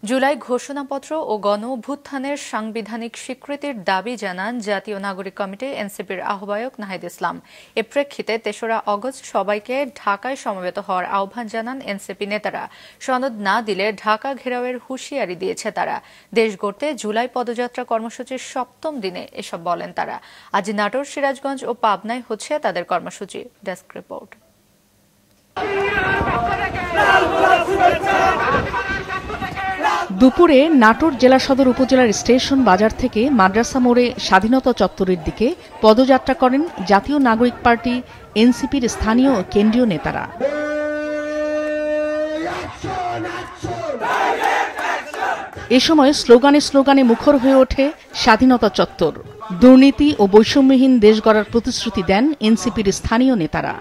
জুলাই ঘোষণাপত্র ও গণ অভ্যুত্থানের সাংবিধানিক স্বীকৃতির দাবি জানান জাতীয় নাগরিক কমিটি এনসিপির আহ্বায়ক নাহিদ ইসলাম। এ প্রেক্ষিতে ৩রা আগস্ট সবাইকে ঢাকায় সমবেত হওয়ার আহ্বান জানান এনসিপি নেতারা। সনদ না দিলে ঢাকা ঘেরাওয়ের হুঁশিয়ারি দিয়েছে তারা। দেশ গড়তে জুলাই পদযাত্রা কর্মসূচির ৭ম দিনে এসব বলেন তারা। আজ নাটোর, সিরাজগঞ্জ ও পাবনায় হচ্ছে তাদের কর্মসূচি। Desk report. দুপুরে নাটোর জেলা সদর উপজেলার স্টেশন বাজার থেকে মাদ্রাসা মোড়ে স্বাধীনতা চত্বরের দিকে পদযাত্রা করেন জাতীয় নাগরিক পার্টি এনসিপির স্থানীয় কেন্দ্রীয় নেতারা। এ সময় স্লোগানে স্লোগানে মুখর হয়ে ওঠে স্বাধীনতা চত্বর। দুর্নীতি ও বৈষম্যহীন দেশ গড়ার প্রতিশ্রুতি দেন এনসিপির স্থানীয় নেতারা।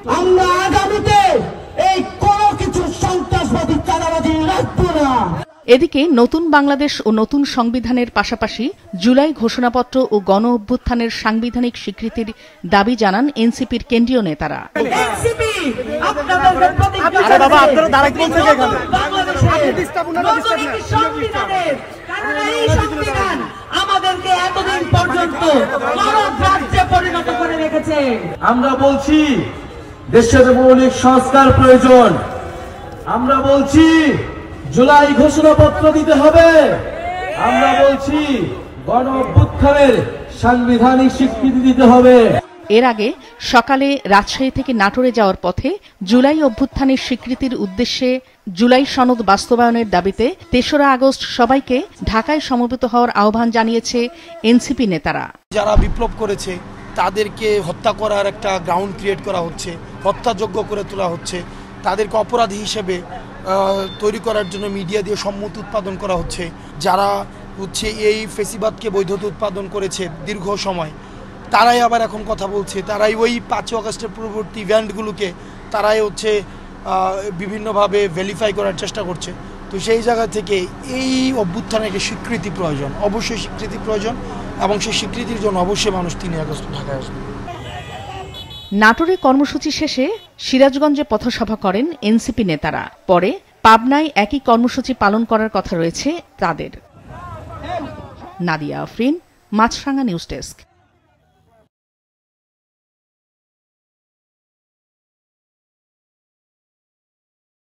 এদিকে নতুন বাংলাদেশ ও নতুন সংবিধানের পাশাপাশি জুলাই ঘোষণাপত্র ও গণ অভ্যুত্থানের সাংবিধানিক স্বীকৃতির দাবি জানান এনসিপির কেন্দ্রীয় নেতারা। আমাদেরকে এতদিন পর্যন্ত রাজ্যে পরিণত করে রেখেছে। আমরা বলছি দেশের মৌলিক সংস্কার প্রয়োজন। আমরা বলছি জুলাই ঘোষণাপত্র দিতে হবে। আমরা বলছি গণ অভ্যুত্থানের সাংবিধানিক স্বীকৃতি দিতে হবে। এর আগে সকালে রাজশাহী থেকে নাটোরে যাওয়ার পথে জুলাই অভ্যুত্থানের স্বীকৃতির উদ্দেশ্যে জুলাই সনদ বাস্তবায়নের দাবিতে ৩রা আগস্ট সবাইকে ঢাকায় সমবেত হওয়ার আহ্বান জানিয়েছে এনসিপি নেতারা। যারা বিপ্লব করেছে তাদেরকে হত্যা করার একটা গ্রাউন্ড ক্রিয়েট করা হচ্ছে, হত্যাযোগ্য করে তোলা হচ্ছে, তাদেরকে অপরাধী হিসেবে তৈরি করার জন্য মিডিয়া দিয়ে সম্মতি উৎপাদন করা হচ্ছে। যারা হচ্ছে এই ফেসিবাদকে বৈধতা উৎপাদন করেছে দীর্ঘ সময়, তারাই আবার এখন কথা বলছে। তারাই ওই ৫ আগস্টের পূর্ববর্তী ইভেন্টগুলোকে তারাই হচ্ছে বিভিন্নভাবে ভেরিফাই করার চেষ্টা করছে। তো সেই জায়গা থেকে এই অভ্যুত্থানের একটি স্বীকৃতি প্রয়োজন, অবশ্যই স্বীকৃতি প্রয়োজন, এবং সেই স্বীকৃতির জন্য অবশ্যই মানুষ ৩ আগস্ট ঢাকায় আসবে। নাটোরে কর্মসূচি শেষে সিরাজগঞ্জে পথসভা করেন এনসিপি নেতারা। পরে পাবনায় একই কর্মসূচি পালন করার কথা রয়েছে তাদের। নাদিয়া আফরিন, মাছরাঙা নিউজ ডেস্ক।